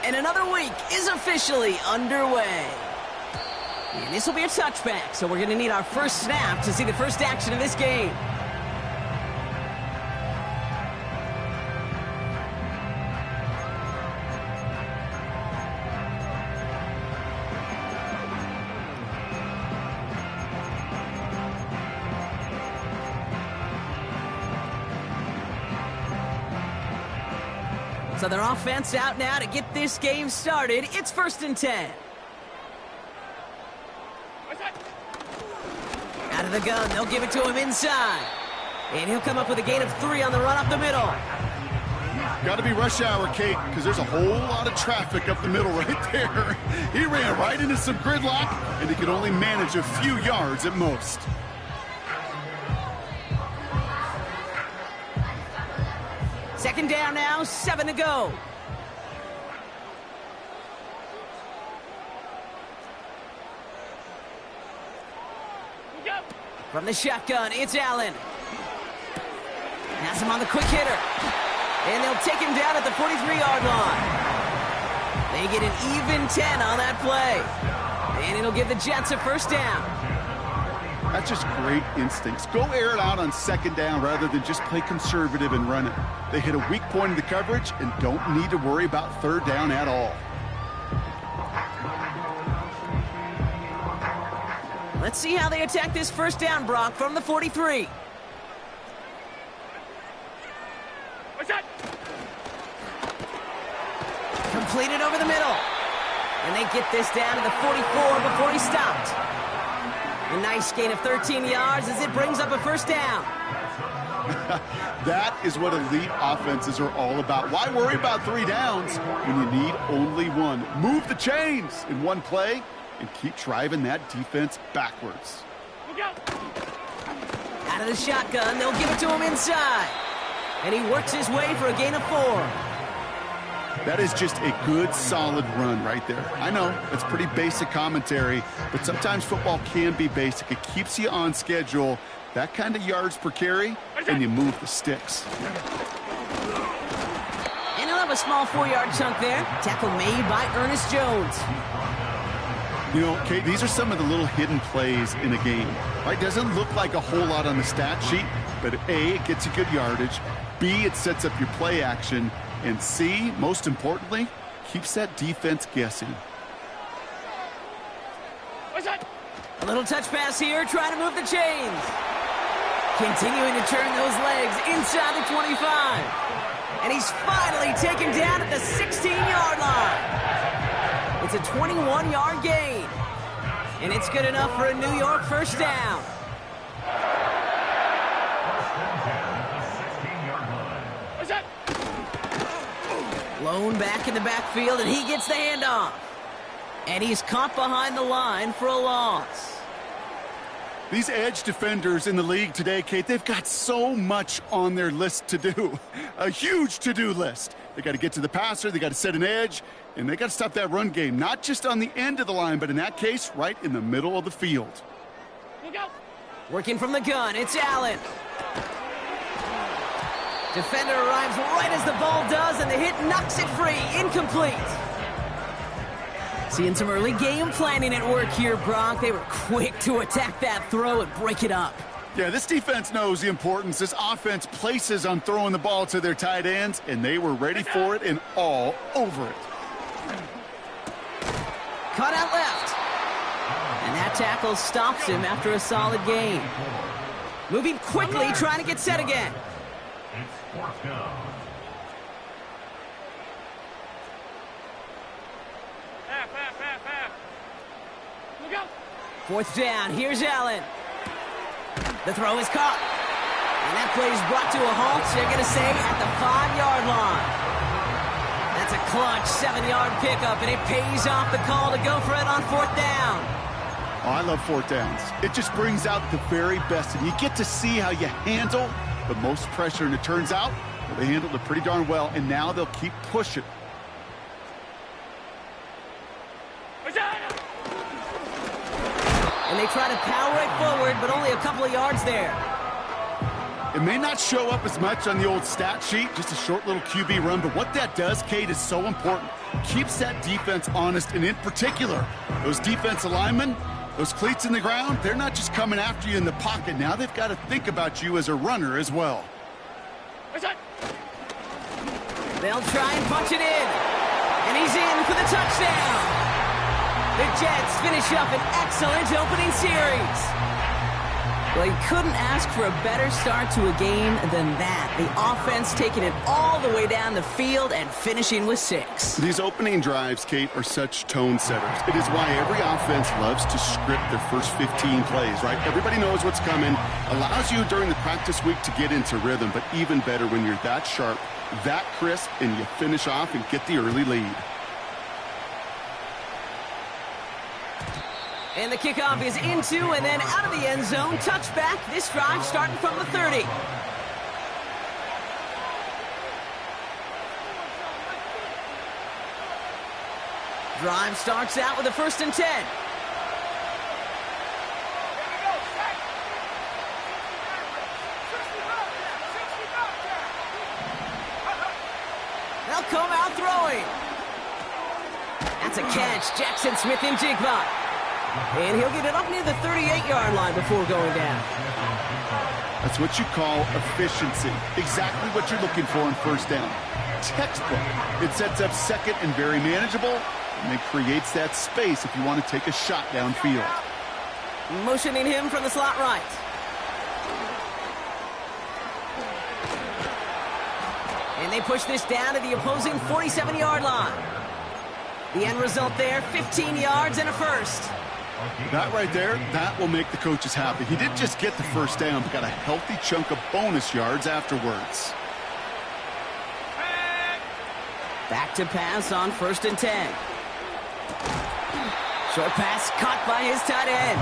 And another week is officially underway. And this will be a touchback, so we're going to need our first snap to see the first action of this game. So their offense out now to get this game started. It's 1st and 10. Out of the gun, they'll give it to him inside. And he'll come up with a gain of 3 on the run up the middle. Got to be rush hour, Kate, because there's a whole lot of traffic up the middle right there. He ran right into some gridlock, and he could only manage a few yards at most. Second down now, 7 to go. From the shotgun, it's Allen. Has him on the quick hitter. And they'll take him down at the 43-yard line. They get an even 10 on that play. And it'll give the Jets a first down. That's just great instincts. Go air it out on second down rather than just play conservative and run it. They hit a weak point in the coverage and don't need to worry about third down at all. Let's see how they attack this first down, Brock, from the 43. What's that? Completed over the middle. And they get this down to the 44 before he stopped. A nice gain of 13 yards as it brings up a first down. That is what elite offenses are all about. Why worry about 3 downs when you need only 1? Move the chains in one play and keep driving that defense backwards. Look out! Out of the shotgun, they'll give it to him inside. And he works his way for a gain of 4. That is just a good, solid run right there. I know, it's pretty basic commentary, but sometimes football can be basic. It keeps you on schedule, that kind of yards per carry, and you move the sticks. And he'll have a small 4-yard chunk there. Tackle made by Ernest Jones. You know, Kate, these are some of the little hidden plays in a game. Right? Doesn't look like a whole lot on the stat sheet, but A, it gets you good yardage. B, it sets up your play action. And C, most importantly, keeps that defense guessing. What's that? A little touch pass here, trying to move the chains. Continuing to turn those legs inside the 25. And he's finally taken down at the 16-yard line. It's a 21-yard gain. And it's good enough for a New York first down. What's that? Lone back in the backfield, and he gets the handoff. And he's caught behind the line for a loss. These edge defenders in the league today, Kate, they've got so much on their list to do. A huge to-do list. They got to get to the passer, they got to set an edge, and they got to stop that run game. Not just on the end of the line, but in that case, right in the middle of the field. Look out! Working from the gun, it's Allen. Defender arrives right as the ball does, and the hit knocks it free. Incomplete. Seeing some early game planning at work here, Brock. They were quick to attack that throw and break it up. Yeah, this defense knows the importance this offense places on throwing the ball to their tight ends, and they were ready for it and all over it. Cut out left. And that tackle stops him after a solid gain. Moving quickly, trying to get set again. It's 4th down. Half. Look out! 4th down, here's Allen. The throw is caught. And that play is brought to a halt, they're going to say, at the 5-yard line. That's a clutch 7-yard pickup, and it pays off the call to go for it on 4th down. Oh, I love 4th downs. It just brings out the very best, and you get to see how you handle the most pressure, and it turns out well, they handled it pretty darn well, and now they'll keep pushing. And they try to power it forward, but only a couple of yards there. It may not show up as much on the old stat sheet, just a short little QB run, but what that does, Kate, is so important. Keeps that defense honest, and in particular, those defensive linemen, those cleats in the ground, they're not just coming after you in the pocket. Now they've got to think about you as a runner as well. They'll try and punch it in. And he's in for the touchdown. The Jets finish up an excellent opening series. Well, you couldn't ask for a better start to a game than that. The offense taking it all the way down the field and finishing with 6. These opening drives, Kate, are such tone setters. It is why every offense loves to script their first 15 plays, right? Everybody knows what's coming. Allows you during the practice week to get into rhythm, but even better when you're that sharp, that crisp, and you finish off and get the early lead. And the kickoff is into and then out of the end zone. Touchback. This drive starting from the 30. Drive starts out with a 1st and 10. They'll come out throwing. That's a catch. Jackson Smith-Njigba. And he'll get it up near the 38-yard line before going down. That's what you call efficiency. Exactly what you're looking for on 1st down. Textbook. It sets up 2nd and very manageable, and it creates that space if you want to take a shot downfield. Motioning him from the slot right. And they push this down to the opposing 47-yard line. The end result there, 15 yards and a 1st. That right there, that will make the coaches happy. He didn't just get the 1st down, but got a healthy chunk of bonus yards afterwards. Back to pass on 1st and 10. Short pass caught by his tight end.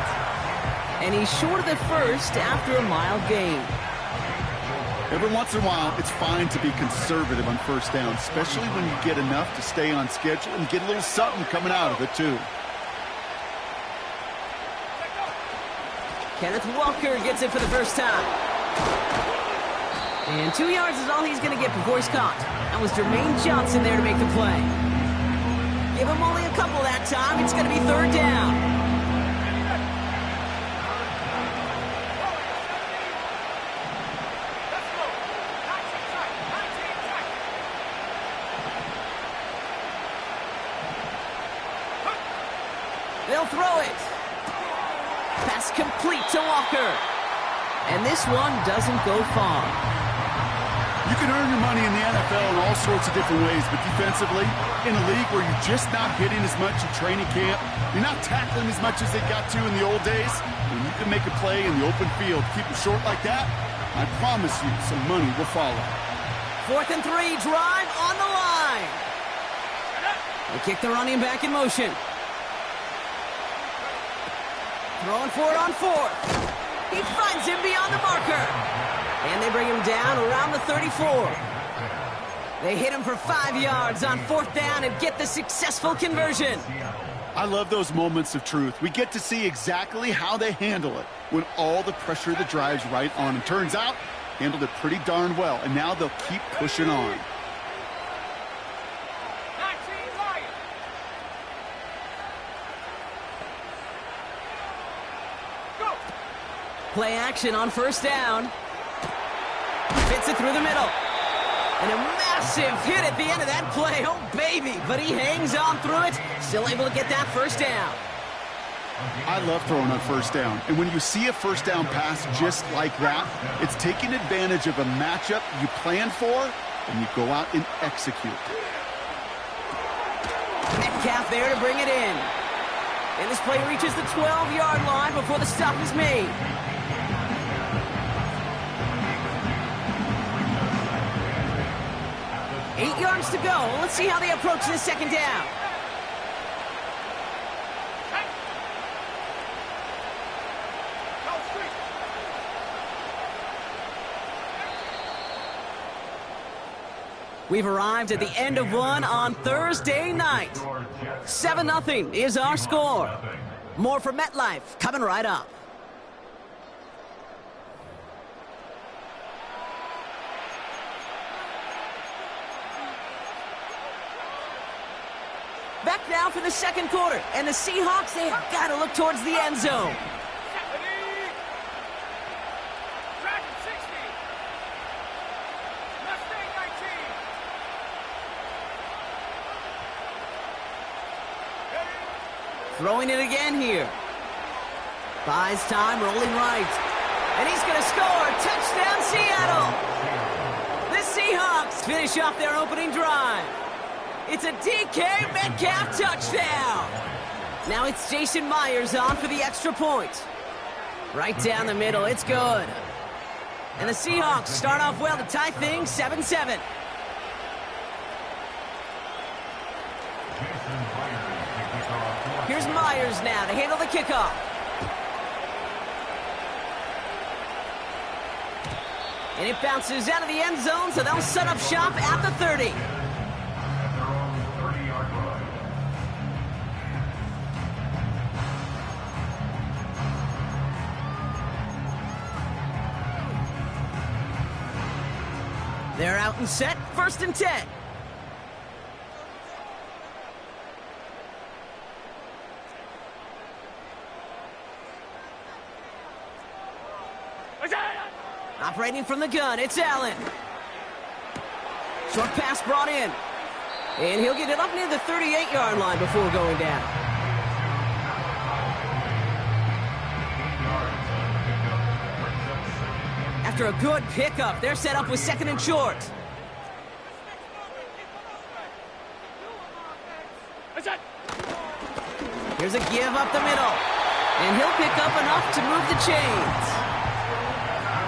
And he's short of the 1st after a mild gain. Every once in a while, it's fine to be conservative on 1st down, especially when you get enough to stay on schedule and get a little something coming out of it, too. Kenneth Walker gets it for the first time. And 2 yards is all he's going to get before he's caught. That was Jermaine Johnson there to make the play. Give him only a couple that time. It's going to be 3rd down. They'll throw it. Pass complete to Walker. And this one doesn't go far. You can earn your money in the NFL in all sorts of different ways, but defensively, in a league where you're just not hitting as much in training camp, you're not tackling as much as they got to in the old days, when you can make a play in the open field, keep it short like that, I promise you some money will follow. 4th and 3, drive on the line. They kick the running back in motion. Throwing for it on 4th. He finds him beyond the marker. And they bring him down around the 34. They hit him for 5 yards on 4th down and get the successful conversion. I love those moments of truth. We get to see exactly how they handle it when all the pressure of the drive's right on. And turns out, handled it pretty darn well. And now they'll keep pushing on. Play action on 1st down. Fits it through the middle. And a massive hit at the end of that play. Oh, baby. But he hangs on through it. Still able to get that 1st down. I love throwing on 1st down. And when you see a 1st down pass just like that, it's taking advantage of a matchup you plan for, and you go out and execute. Metcalf there to bring it in. And this play reaches the 12-yard line before the stop is made. Eight yards to go. Let's see how they approach this 2nd down. We've arrived at the end of one on Thursday night. 7-0 is our score. More from MetLife coming right up. Back now for the second quarter, and the Seahawks, they have got to look towards the end zone. Dragon 60. Mustang 19. Throwing it again here. Buys time, rolling right. And he's going to score. Touchdown, Seattle. The Seahawks finish off their opening drive. It's a DK Metcalf touchdown. Now it's Jason Myers on for the extra point. Right down the middle, it's good. And the Seahawks start off well to tie things 7-7. Here's Myers now to handle the kickoff. And it bounces out of the end zone, so they'll set up shop at the 30. They're out and set, 1st and 10. Operating from the gun, it's Allen. Short pass brought in. And he'll get it up near the 38-yard line before going down. After a good pickup, they're set up with 2nd and short. Here's a give up the middle. And he'll pick up enough to move the chains.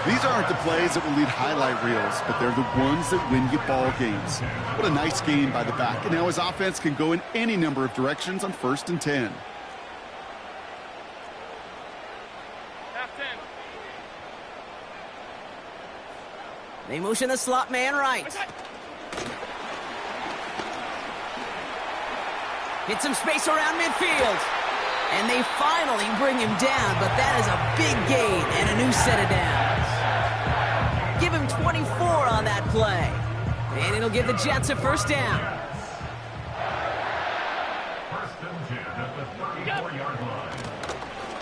These aren't the plays that will lead highlight reels, but they're the ones that win you ball games. What a nice game by the back. And now his offense can go in any number of directions on 1st and 10. Half 10. They motion the slot man right. Hit some space around midfield. And they finally bring him down, but that is a big gain and a new set of downs. Give him 24 on that play. And it'll give the Jets a 1st down. 1st and 10 at the 34-yard line.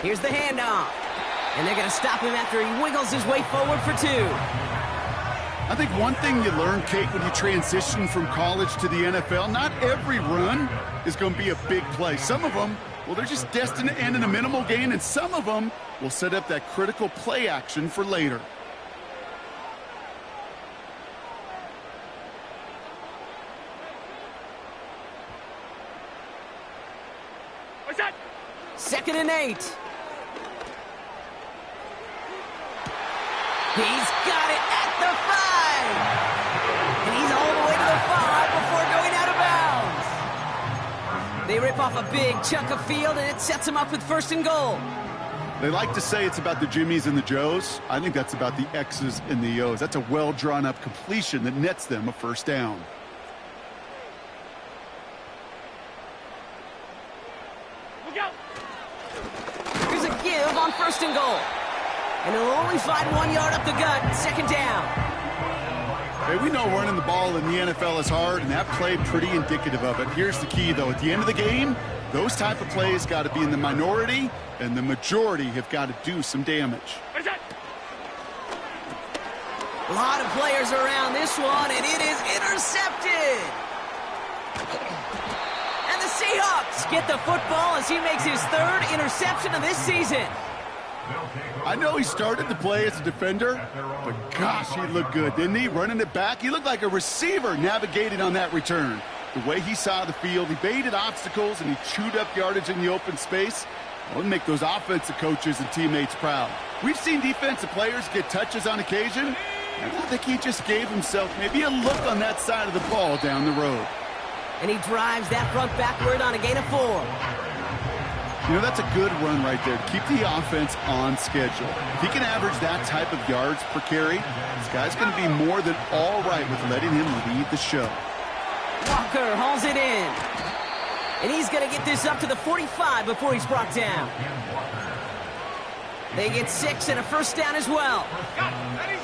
Here's the handoff. And they're going to stop him after he wiggles his way forward for 2. I think one thing you learn, Kate, when you transition from college to the NFL, not every run is going to be a big play. Some of them, well, they're just destined to end in a minimal gain, and some of them will set up that critical play action for later. What's that? 2nd and 8. He's got it at the 5. And he's all the way to the 5 before going out of bounds. They rip off a big chunk of field, and it sets them up with 1st and goal. They like to say it's about the Jimmies and the Joes. I think that's about the X's and the O's. That's a well-drawn-up completion that nets them a 1st down. Look out! Here's a give on 1st and goal. And he'll only find 1 yard up the gut, 2nd down. Hey, we know running the ball in the NFL is hard, and that play pretty indicative of it. Here's the key, though. At the end of the game, those type of plays got to be in the minority, and the majority have got to do some damage. What's that? A lot of players around this one, and it is intercepted. And the Seahawks get the football as he makes his 3rd interception of this season. I know he started to play as a defender, but gosh, he looked good, didn't he? Running it back, he looked like a receiver navigating on that return. The way he saw the field, he baited obstacles, and he chewed up yardage in the open space. Well, it'll make those offensive coaches and teammates proud. We've seen defensive players get touches on occasion, and I think he just gave himself maybe a look on that side of the ball down the road. And he drives that front backward on a gain of 4. You know, that's a good run right there to keep the offense on schedule. If he can average that type of yards per carry, this guy's going to be more than all right with letting him lead the show. Walker hauls it in. And he's going to get this up to the 45 before he's brought down. They get 6 and a 1st down as well. Got it. Ready?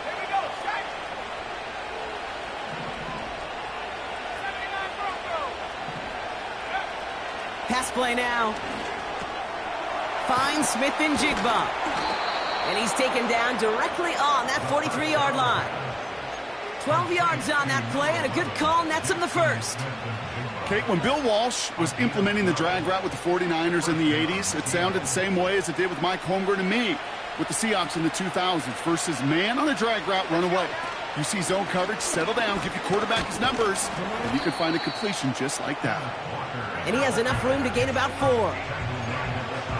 Here we go. Strike. Pass play now. Finds Smith and Jigba. And he's taken down directly on that 43-yard line. 12 yards on that play, and a good call nets him the first. Kate, when Bill Walsh was implementing the drag route with the 49ers in the 80s, it sounded the same way as it did with Mike Holmgren and me with the Seahawks in the 2000s versus man on a drag route, run away. You see zone coverage, settle down, give your quarterback his numbers, and you can find a completion just like that. And he has enough room to gain about 4.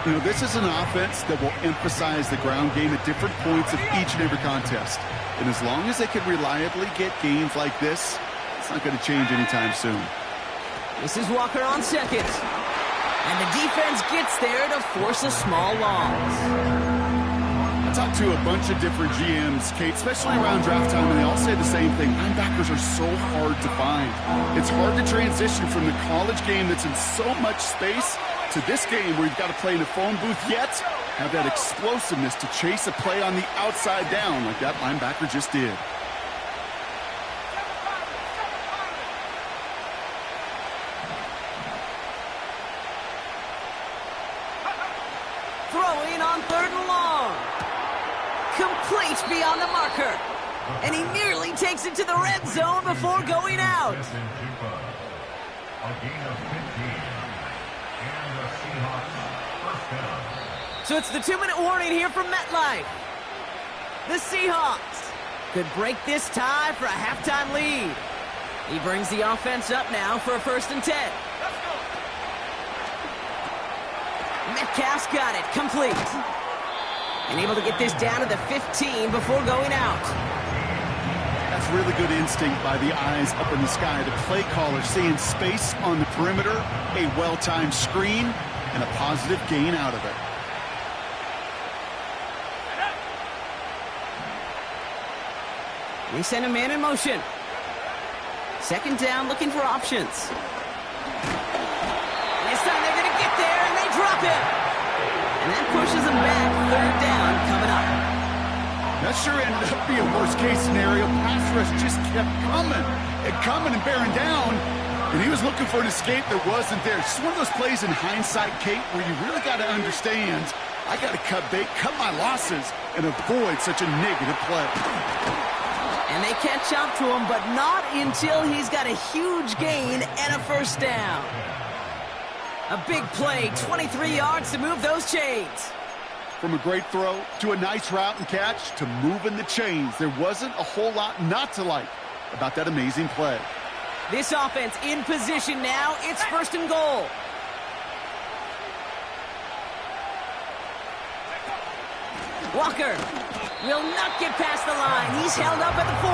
You know, this is an offense that will emphasize the ground game at different points of each and every contest. And as long as they can reliably get gains like this, it's not going to change anytime soon. This is Walker on second. And the defense gets there to force a small loss. I talked to a bunch of different GMs, Kate, especially around draft time, and they all say the same thing. Linebackers are so hard to find. It's hard to transition from the college game that's in so much space to this game where you've got to play in a phone booth, yet have that explosiveness to chase a play on the outside down like that linebacker just did. Throwing on 3rd and long. Complete beyond the marker. And he nearly takes it to the red zone before going out. So it's the 2-minute warning here from MetLife. The Seahawks could break this tie for a halftime lead. He brings the offense up now for a 1st and 10. Metcalf's got it, complete. And able to get this down to the 15 before going out. That's really good instinct by the eyes up in the sky. The play caller seeing space on the perimeter, a well-timed screen, and a positive gain out of it. They send a man in motion. 2nd down, looking for options. This time they're going to get there, and they drop him. And that pushes them back. 3rd down coming up. That sure ended up being worst-case scenario. Pass rush just kept coming and bearing down. And he was looking for an escape that wasn't there. It's just one of those plays in hindsight, Kate, where you really got to understand, I got to cut bait, cut my losses, and avoid such a negative play. And they catch up to him, but not until he's got a huge gain and a 1st down. A big play, 23 yards to move those chains. From a great throw to a nice route and catch to moving the chains, there wasn't a whole lot not to like about that amazing play. This offense in position now. It's 1st and goal. Walker will not get past the line. He's held up at the 4.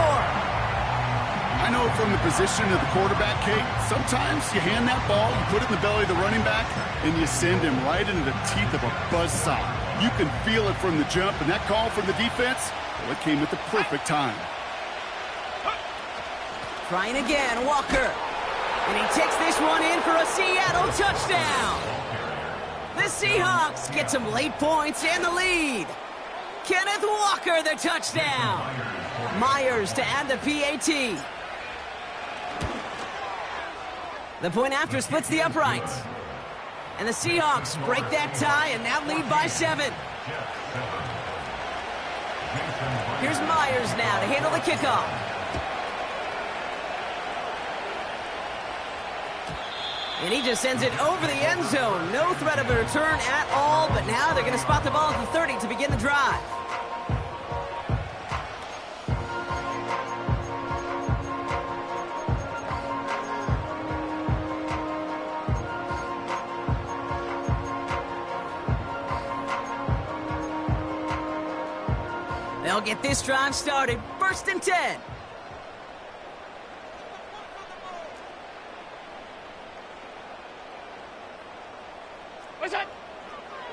I know from the position of the quarterback, Kate, sometimes you hand that ball, you put it in the belly of the running back, and you send him right into the teeth of a buzzsaw. You can feel it from the jump, and that call from the defense, well, it came at the perfect time. Trying again, Walker. And he takes this one in for a Seattle touchdown. The Seahawks get some late points and the lead. Kenneth Walker, the touchdown. Myers to add the PAT. The point after splits the uprights. And the Seahawks break that tie and now lead by 7. Here's Myers now to handle the kickoff. And he just sends it over the end zone. No threat of a return at all, but now they're going to spot the ball at the 30 to begin the drive. They'll get this drive started. 1st and 10.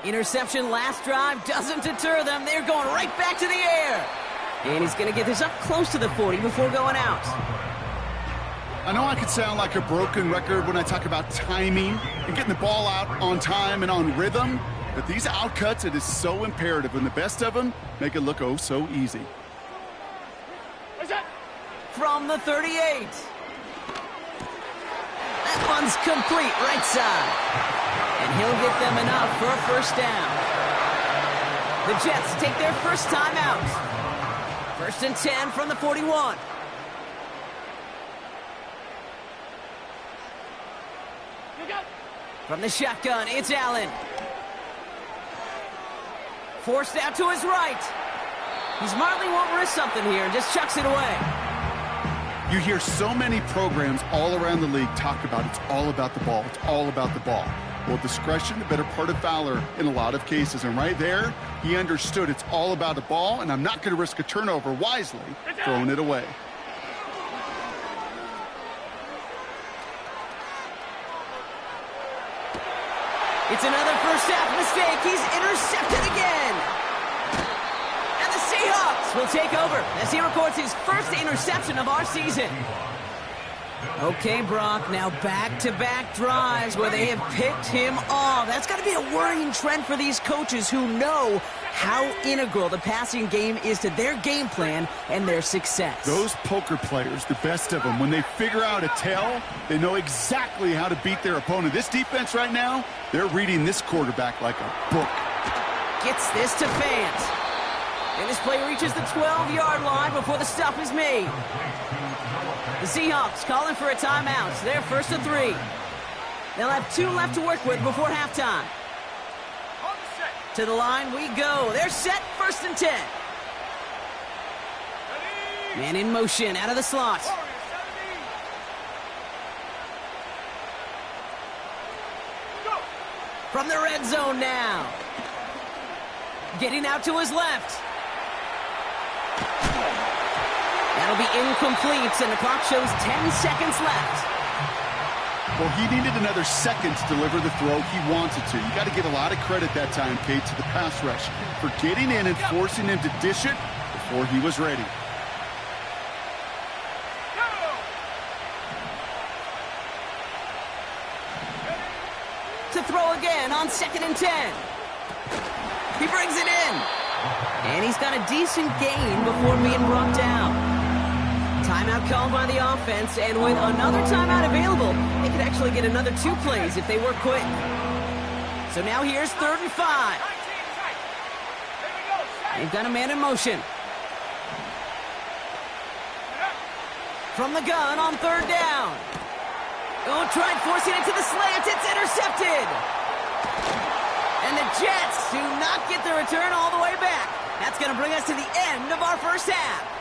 Interception last drive doesn't deter them. They're going right back to the air. And he's going to get this up close to the 40 before going out. I know I could sound like a broken record when I talk about timing and getting the ball out on time and on rhythm, but these outcuts, it is so imperative, and the best of them make it look oh so easy. From the 38. That one's complete right side. he'll get them enough for a first down. The Jets take their first time out. 1st and 10 from the 41. From the shotgun, it's Allen. Forced out to his right. He smartly won't risk something here and just chucks it away. You hear so many programs all around the league talk about it's all about the ball. It's all about the ball. Well, discretion, the better part of valor in a lot of cases. And right there, he understood it's all about the ball, and I'm not going to risk a turnover wisely, throwing it away. It's another first half mistake. He's intercepted again. And the Seahawks will take over as he records his first interception of our season. Okay, Brock, now back-to-back drives where they have picked him off. That's got to be a worrying trend for these coaches who know how integral the passing game is to their game plan and their success. Those poker players, the best of them, when they figure out a tell, they know exactly how to beat their opponent. This defense right now, they're reading this quarterback like a book. Gets this to Fant. And this play reaches the 12-yard line before the stop is made. The Seahawks calling for a timeout. They're 1st and 3. They'll have 2 left to work with before halftime. To the line we go. They're set, 1st and 10. Man in motion, out of the slot. From the red zone now. Getting out to his left. That'll be incomplete, and the clock shows 10 seconds left. Well, he needed another second to deliver the throw he wanted to. You got to give a lot of credit that time, Kate, to the pass rush for getting in and forcing him to dish it before he was ready. To throw again on 2nd and 10. He brings it in. And he's got a decent gain before being brought down. Timeout called by the offense, and with another timeout available, they could actually get another 2 plays if they work quick. So now here's 3rd and 5. They've got a man in motion. From the gun on 3rd down. Oh, tried forcing it to the slant. It's intercepted. And the Jets do not get the return all the way back. That's going to bring us to the end of our first half.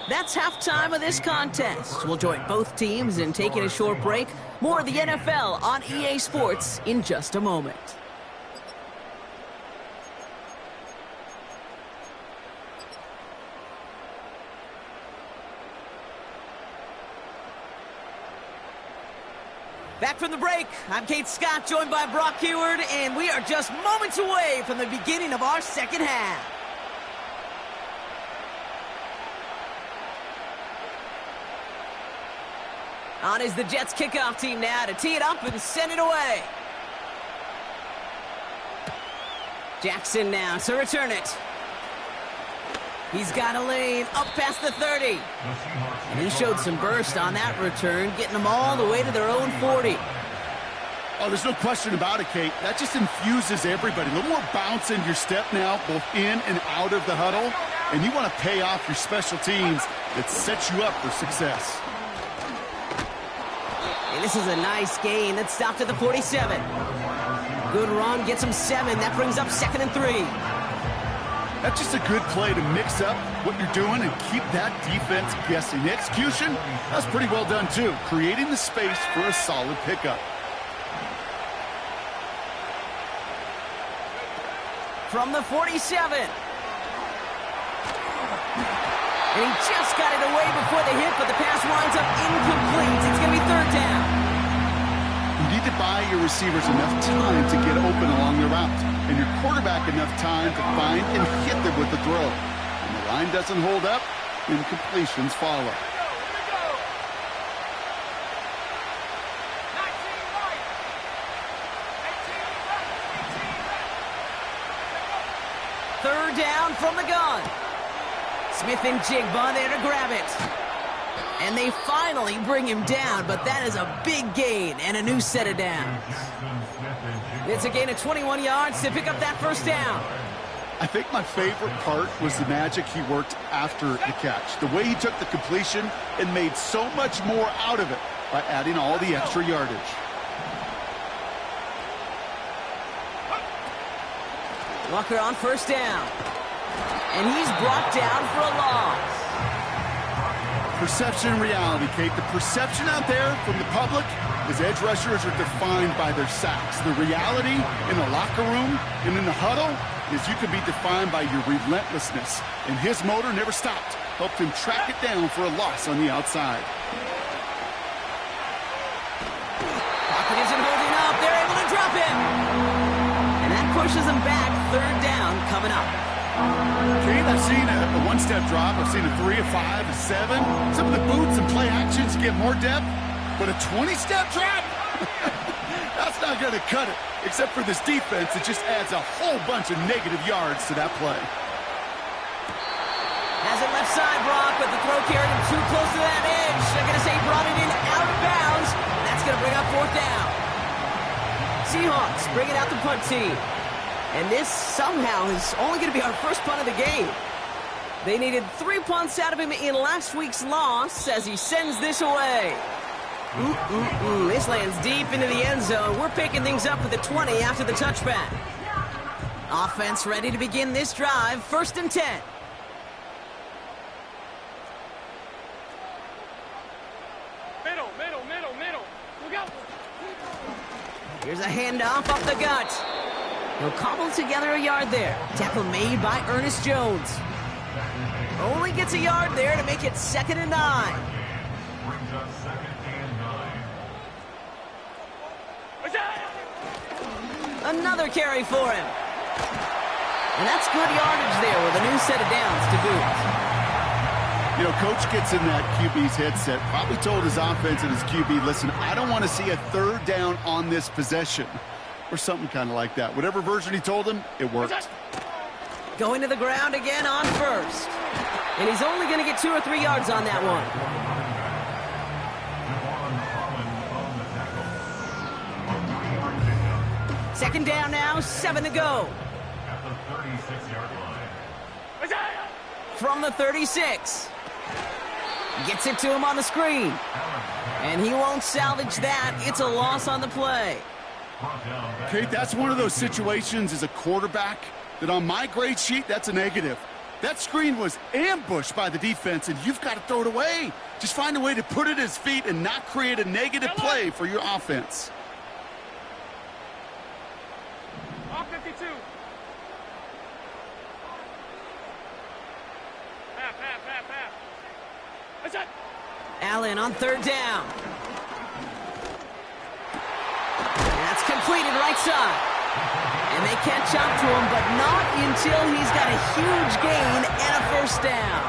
That's halftime of this contest. We'll join both teams in taking a short break. More of the NFL on EA Sports in just a moment. Back from the break, I'm Kate Scott, joined by Brock Huard, and we are just moments away from the beginning of our second half. On is the Jets kickoff team now to tee it up and send it away. Jackson now to return it. He's got a lane up past the 30. And he showed some burst on that return, getting them all the way to their own 40. Oh, there's no question about it, Kate. That just infuses everybody. A little more bounce in your step now, both in and out of the huddle. And you want to pay off your special teams that sets you up for success. And this is a nice gain that stopped at the 47. Good run, gets him 7. That brings up 2nd and 3. That's just a good play to mix up what you're doing and keep that defense guessing. The execution, that's pretty well done too. Creating the space for a solid pickup. From the 47. And he just got it away before the hit, but the pass winds up incomplete. It's going to be 3rd down. You need to buy your receivers enough time to get open along the route, and your quarterback enough time to find and hit them with the throw. When the line doesn't hold up, incompletions follow. Third down from the gun. Smith and Jigba there to grab it. And they finally bring him down, but that is a big gain and a new set of downs. It's a gain of 21 yards to pick up that first down. I think my favorite part was the magic he worked after the catch. The way he took the completion and made so much more out of it by adding all the extra yardage. Walker on first down. And he's brought down for a loss. Perception and reality, Kate. The perception out there from the public is edge rushers are defined by their sacks. The reality in the locker room and in the huddle is you can be defined by your relentlessness. And his motor never stopped. Helped him track it down for a loss on the outside. Pocket isn't holding up. They're able to drop him. And that pushes him back. Third down coming up. Kate, I've seen a one-step drop. I've seen a 3, a 5, a 7. Some of the boots and play actions get more depth. But a 20-step drop? That's not going to cut it. Except for this defense, it just adds a whole bunch of negative yards to that play. Has it left side, Brock, but the throw carried him too close to that edge. They're going to say he brought it in out of bounds. That's going to bring up fourth down. Seahawks bring it out the punt team. And this somehow is only going to be our first punt of the game. They needed 3 punts out of him in last week's loss as he sends this away. This lands deep into the end zone. We're picking things up at the 20 after the touchback. Offense ready to begin this drive. 1st and 10. Middle. Look out. Here's a handoff up the gut. He'll cobble together a yard there. Tackle made by Ernest Jones. Only gets a yard there to make it 2nd and 9. Brings up 2nd and 9. Another carry for him. And that's good yardage there with a new set of downs to boot. You know, Coach gets in that QB's headset, probably told his offense and his QB, listen, I don't want to see a 3rd down on this possession. Or something kind of like that. Whatever version he told him, it worked. Going to the ground again on first. And he's only going to get 2 or 3 yards on that one. Second down now, 7 to go. At the 36-yard line. From the 36. Gets it to him on the screen. And he won't salvage that. It's a loss on the play. Kate, that's one of those situations as a quarterback that on my grade sheet, that's a negative. That screen was ambushed by the defense, and you've got to throw it away. Just find a way to put it at his feet and not create a negative play for your offense. Off 52. Half. What's that? Allen on 3rd down. That's completed right side. And they catch up to him, but not until he's got a huge gain and a 1st down.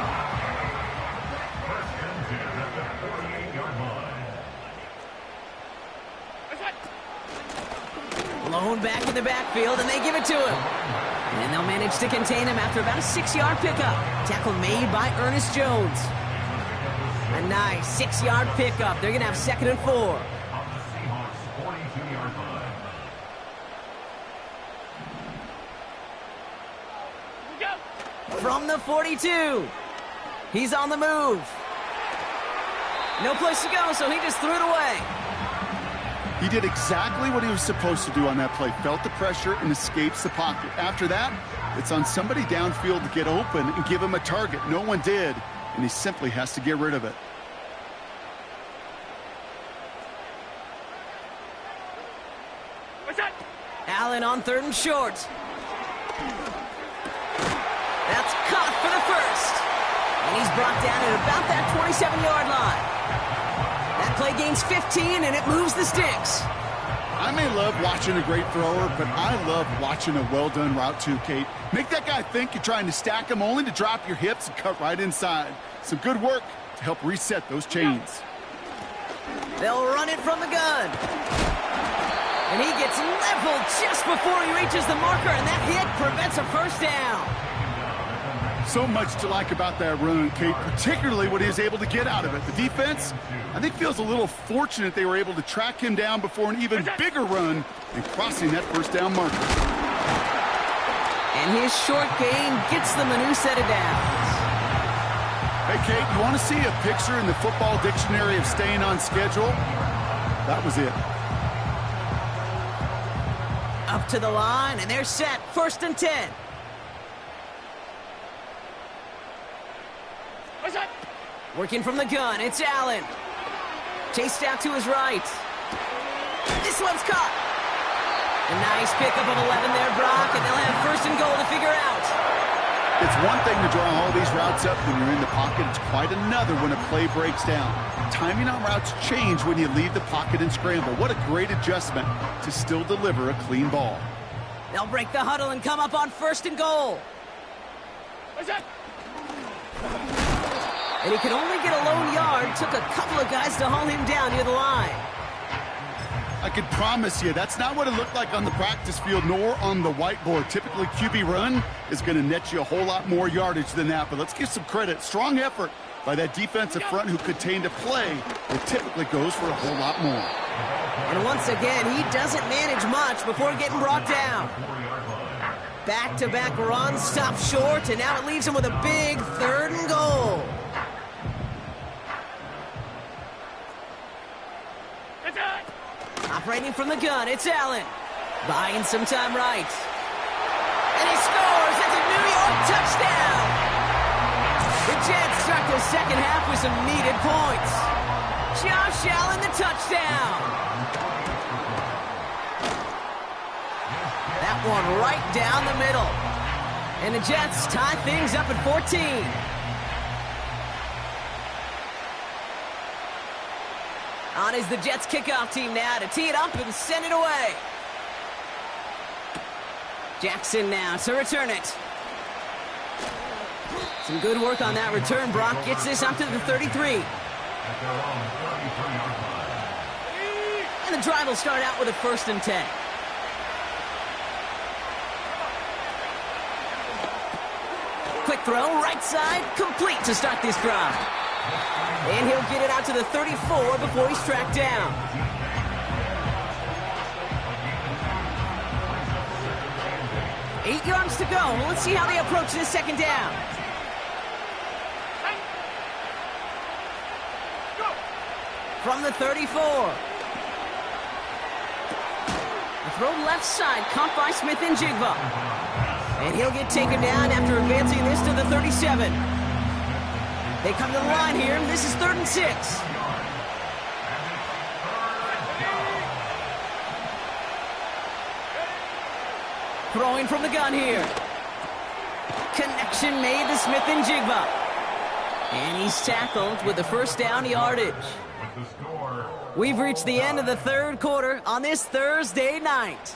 Blown back in the backfield, and they give it to him. And they'll manage to contain him after about a 6-yard pickup. Tackle made by Ernest Jones. A nice 6-yard pickup. They're going to have 2nd and 4. From the 42. He's on the move. No place to go, so he just threw it away. He did exactly what he was supposed to do on that play. Felt the pressure and escapes the pocket. After that, it's on somebody downfield to get open and give him a target. No one did, and he simply has to get rid of it. What's that? Allen on 3rd and short. That's caught for the 1st. And he's brought down at about that 27-yard line. That play gains 15, and it moves the sticks. I may love watching a great thrower, but I love watching a well-done route too, Kate. Make that guy think you're trying to stack him only to drop your hips and cut right inside. Some good work to help reset those chains. They'll run it from the gun. And he gets leveled just before he reaches the marker, and that hit prevents a 1st down. So much to like about that run, Kate, particularly what he was able to get out of it. The defense, I think, feels a little fortunate they were able to track him down before an even bigger run and crossing that first down marker. And his short gain gets them a new set of downs. Hey, Kate, you want to see a picture in the football dictionary of staying on schedule? That was it. Up to the line, and they're set. 1st and 10. Working from the gun, it's Allen. Chased out to his right. This one's caught. A nice pickup of 11 there, Brock, and they'll have 1st and goal to figure out. It's one thing to draw all these routes up when you're in the pocket. It's quite another when a play breaks down. Timing on routes change when you leave the pocket and scramble. What a great adjustment to still deliver a clean ball. They'll break the huddle and come up on 1st and goal. And he could only get a lone yard. Took a couple of guys to haul him down near the line. I can promise you, that's not what it looked like on the practice field nor on the whiteboard. Typically, QB run is going to net you a whole lot more yardage than that. But let's give some credit. Strong effort by that defensive front who contained a play that typically goes for a whole lot more. And once again, he doesn't manage much before getting brought down. Back-to-back runs, stop short, and now it leaves him with a big 3rd and goal. Operating from the gun, it's Allen. Buying some time right. And he scores! It's a New York touchdown! The Jets start the second half with some needed points. Josh Allen, the touchdown! That one right down the middle. And the Jets tie things up at 14. On is the Jets kickoff team now to tee it up and send it away. Jackson now to return it. Some good work on that return. Brock gets this up to the 33. And the drive will start out with a 1st and 10. Quick throw, right side, complete to start this drive. And he'll get it out to the 34 before he's tracked down. Eight yards to go. Let's see how they approach this 2nd down. From the 34. A throw left side, caught by Smith-Njigba. And he'll get taken down after advancing this to the 37. They come to the line here, and this is 3rd and 6. Throwing from the gun here. Connection made to Smith-Njigba. And he's tackled with the 1st down yardage. We've reached the end of the 3rd quarter on this Thursday night.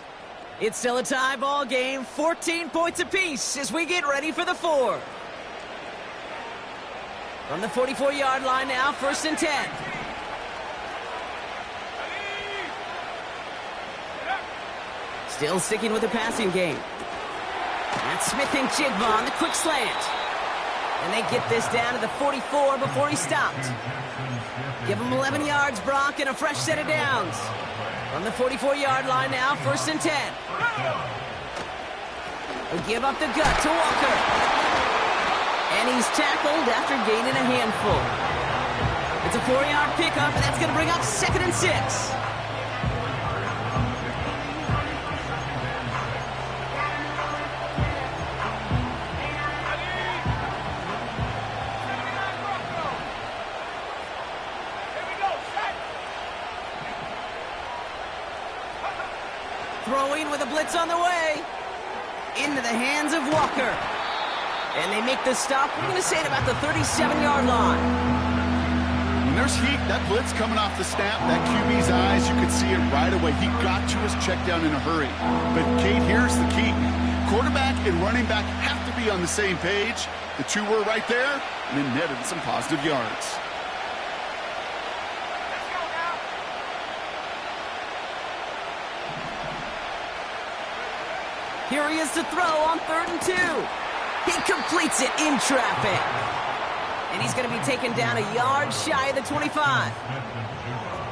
It's still a tie ball game, 14 points apiece as we get ready for the 4th. From the 44-yard line now, 1st and 10. Still sticking with the passing game. That's Smith-Njigba on the quick slant. And they get this down to the 44 before he stopped. Give him 11 yards, Brock, and a fresh set of downs. From the 44-yard line now, 1st and 10. They'll give up the gut to Walker. And he's tackled after gaining a handful. It's a 4-yard pickup, and that's going to bring up 2nd and 6. Throwing with a blitz on the way. Into the hands of Walker. And they make the stop, we're going to say, at about the 37-yard line. And there's heat. That blitz coming off the snap, that QB's eyes, you could see it right away. He got to his check down in a hurry. But, Kate, here's the key. Quarterback and running back have to be on the same page. The two were right there, and then netted some positive yards. Here he is to throw on 3rd and 2. He completes it in traffic. And he's going to be taken down a yard shy of the 25.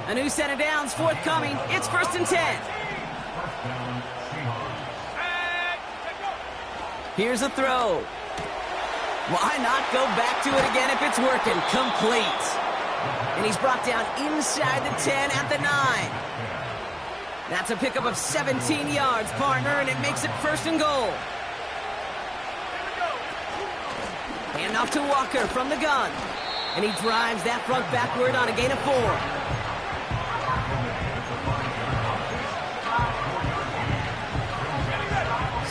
A new set of downs forthcoming. It's 1st and 10. Here's a throw. Why not go back to it again if it's working? Complete. And he's brought down inside the 10 at the 9. That's a pickup of 17 yards, partner, and it makes it 1st and goal. Hand off to Walker from the gun. And he drives that front backward on a gain of 4.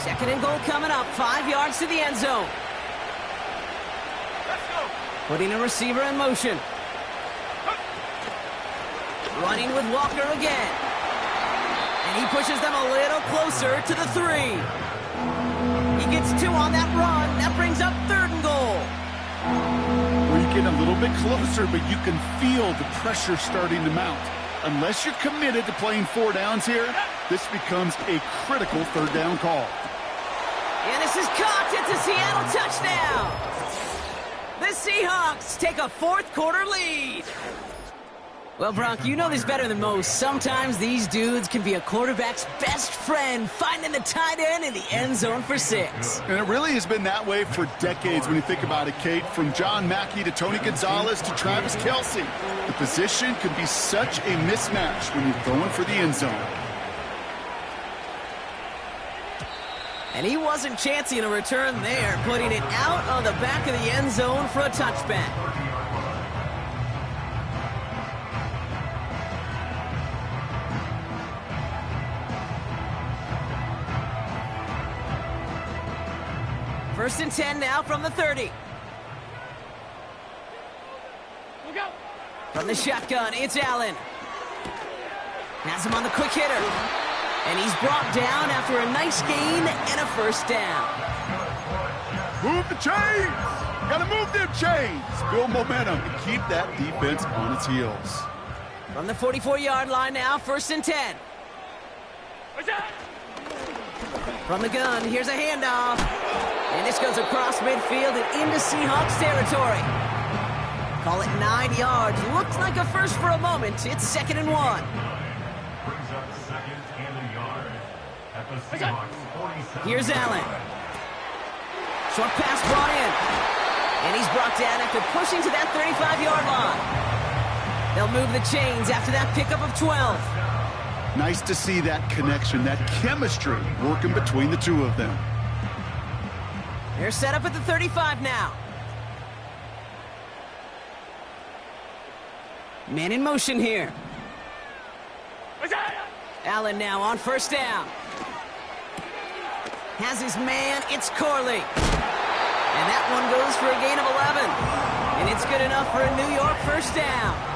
2nd and goal coming up. 5 yards to the end zone. Putting a receiver in motion. Running with Walker again. And he pushes them a little closer to the 3. He gets 2 on that run. That brings up 3rd and goal. Well, you get a little bit closer, but you can feel the pressure starting to mount. Unless you're committed to playing 4 downs here, this becomes a critical 3rd down call. And this is caught. It's a Seattle touchdown. The Seahawks take a 4th quarter lead. Well, Bronk, you know this better than most. Sometimes these dudes can be a quarterback's best friend, finding the tight end in the end zone for 6. And it really has been that way for decades when you think about it, Kate. From John Mackey to Tony Gonzalez to Travis Kelce. The position can be such a mismatch when you're going for the end zone. And he wasn't chancing a return there, putting it out on the back of the end zone for a touchback. First and 10 now from the 30. Look out! From the shotgun, it's Allen. Has him on the quick hitter. And he's brought down after a nice gain and a 1st down. Move the chains! Gotta move them chains! Build momentum and keep that defense on its heels. From the 44-yard line now, 1st and 10. What's that? From the gun, here's a handoff. And this goes across midfield and into Seahawks territory. Call it 9 yards. Looks like a first for a moment. It's 2nd and 1. Brings up 2nd and a yard at the Seahawks 47. Here's Allen. Short pass brought in. And he's brought down after pushing to that 35-yard line. They'll move the chains after that pickup of 12. Nice to see that connection, that chemistry working between the two of them. They're set up at the 35 now. Man in motion here. What's that? Allen now on 1st down. Has his man, it's Corley. And that one goes for a gain of 11. And it's good enough for a New York 1st down.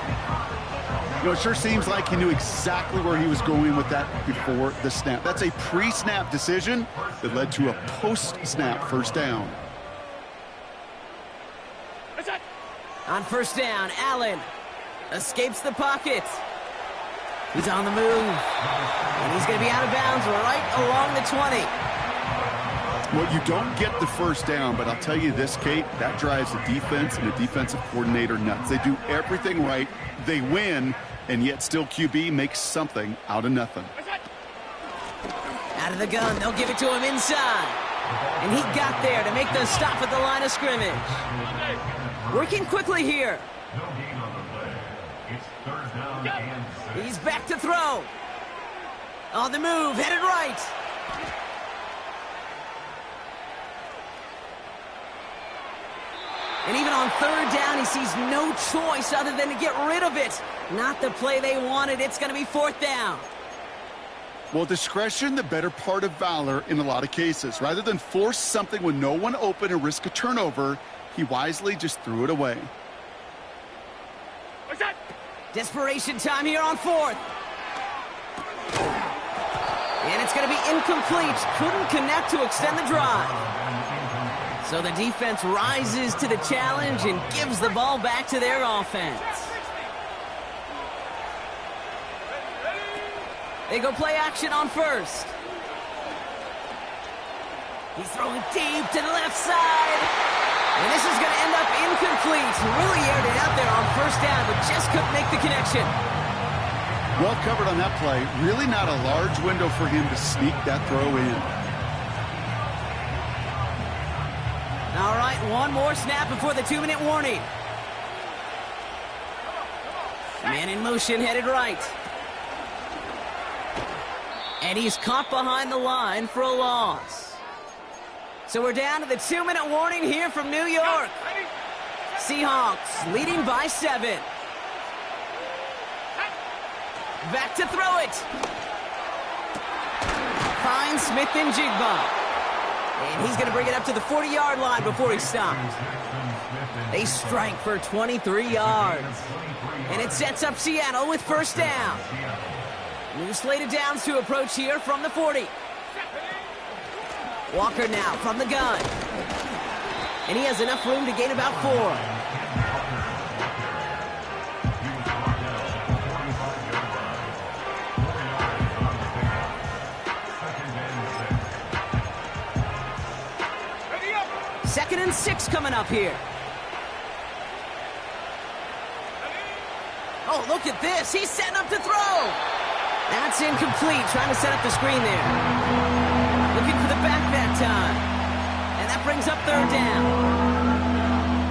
You know, it sure seems like he knew exactly where he was going with that before the snap. That's a pre-snap decision that led to a post-snap 1st down. What's that? On 1st down, Allen escapes the pocket. He's on the move. And he's going to be out of bounds right along the 20. Well, you don't get the 1st down, but I'll tell you this, Kate, that drives the defense and the defensive coordinator nuts. They do everything right. They win, and yet still QB makes something out of nothing. What's that? Out of the gun, they'll give it to him inside. And he got there to make the stop at the line of scrimmage. Working quickly here. No gain on the play. It's 3rd down and 6. He's back to throw. On the move, headed right. And even on 3rd down, he sees no choice other than to get rid of it. Not the play they wanted. It's going to be 4th down. Well, discretion, the better part of valor in a lot of cases. Rather than force something with no one open and risk a turnover, he wisely just threw it away. What's that? Desperation time here on 4th. And it's going to be incomplete. Couldn't connect to extend the drive. So the defense rises to the challenge and gives the ball back to their offense. They go play action on 1st. He's throwing deep to the left side. And this is going to end up incomplete. Really aired it out there on first down, but just couldn't make the connection. Well covered on that play. Really not a large window for him to sneak that throw in. All right, one more snap before the 2-minute warning. Man in motion, headed right. And he's caught behind the line for a loss. So we're down to the 2-minute warning here from New York. Seahawks leading by 7. Back to throw it. Finds Smith-Njigba. And he's going to bring it up to the 40-yard line before he stops. They strike for 23 yards. And it sets up Seattle with first down. New slate of downs to approach here from the 40. Walker now from the gun. And he has enough room to gain about 4. Second and 6 coming up here. Oh, look at this. He's setting up to throw. That's incomplete. Trying to set up the screen there. Looking for the back that time. And that brings up third down.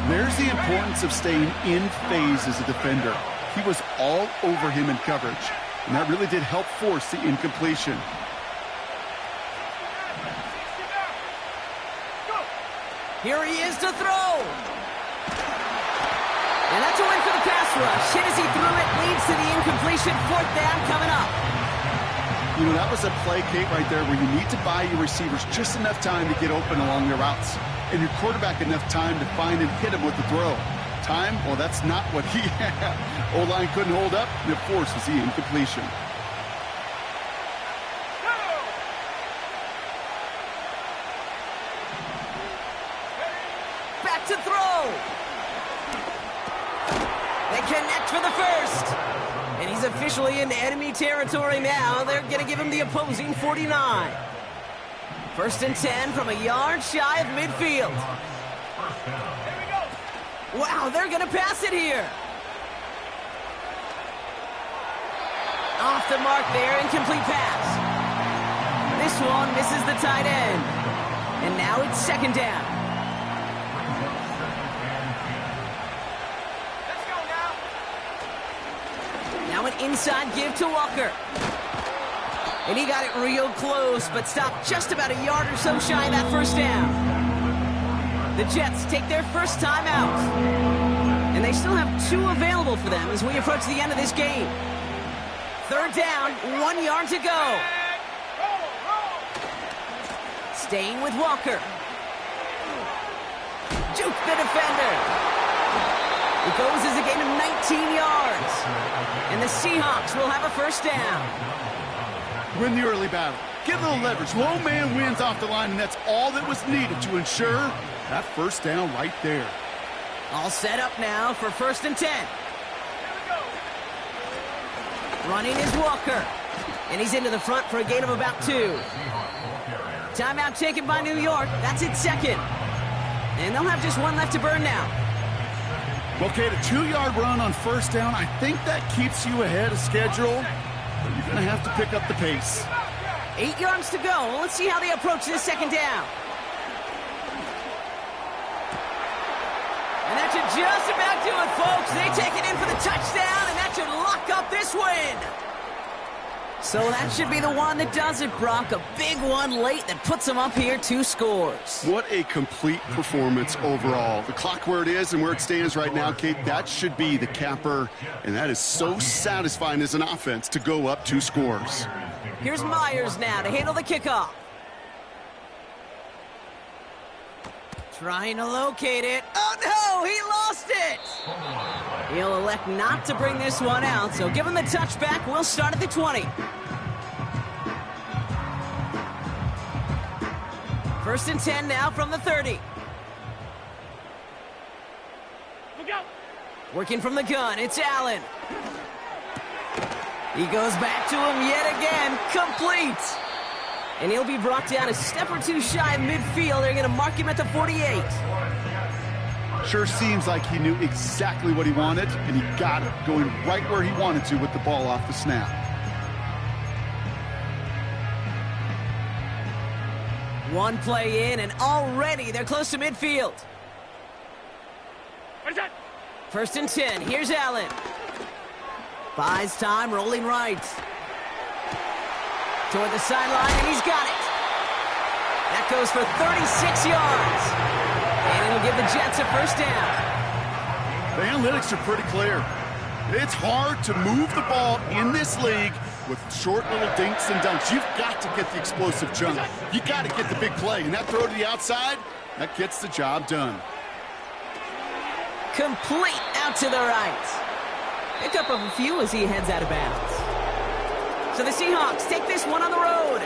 There's the importance of staying in phase as a defender. He was all over him in coverage. And that really did help force the incompletion. Here he is to throw. And that's a win for the pass rush. Hit as he threw it, leads to the incompletion. Fourth down coming up. You know, that was a play, Kate, right there where you need to buy your receivers just enough time to get open along their routes. And your quarterback enough time to find and hit him with the throw. Time? Well, that's not what he had. O-line couldn't hold up, and it forces the incompletion. To throw. They connect for the first. And he's officially in enemy territory now. They're going to give him the opposing 49. First and 10 from a yard shy of midfield. Wow, they're going to pass it here. Off the mark there, incomplete pass. This one misses the tight end. And now it's second down. Now an inside give to Walker. And he got it real close, but stopped just about a yard or so shy of that first down. The Jets take their first time out. And they still have 2 available for them as we approach the end of this game. Third down, 1 yard to go. Staying with Walker. Juke the defender. It goes as a gain of 19 yards. And the Seahawks will have a first down. Win the early battle. Get a little leverage. Low man wins off the line, and that's all that was needed to ensure that first down right there. All set up now for first and 10. Running is Walker. And he's into the front for a gain of about 2. Timeout taken by New York. That's its second. And they'll have just 1 left to burn now. Well, Kate, a 2-yard run on first down, I think that keeps you ahead of schedule. But you're going to have to pick up the pace. 8 yards to go. Well, let's see how they approach this second down. And that should just about do it, folks. They take it in for the touchdown, and that should lock up this win. So that should be the one that does it, Brock. A big one late that puts them up here 2 scores. What a complete performance overall. The clock where it is and where it stands right now, Kate, that should be the capper. And that is so satisfying as an offense to go up 2 scores. Here's Myers now to handle the kickoff. Trying to locate it. Oh, no, he lost it. He'll elect not to bring this one out, so give him the touchback. We'll start at the 20. First and 10 now from the 30. Look out. Working from the gun, it's Allen. He goes back to him yet again, complete. And he'll be brought down a step or two shy of midfield. They're going to mark him at the 48. Sure seems like he knew exactly what he wanted, and he got it, going right where he wanted to with the ball off the snap. One play in, and already they're close to midfield. What is that? 1st and 10. Here's Allen. Buys time, rolling right. Toward the sideline, and he's got it. That goes for 36 yards. And it'll give the Jets a 1st down. The analytics are pretty clear. It's hard to move the ball in this league with short little dinks and dunks. You've got to get the explosive jump. You got to get the big play. And that throw to the outside, that gets the job done. Complete out to the right. Pick up a few as he heads out of bounds. So the Seahawks take this one on the road.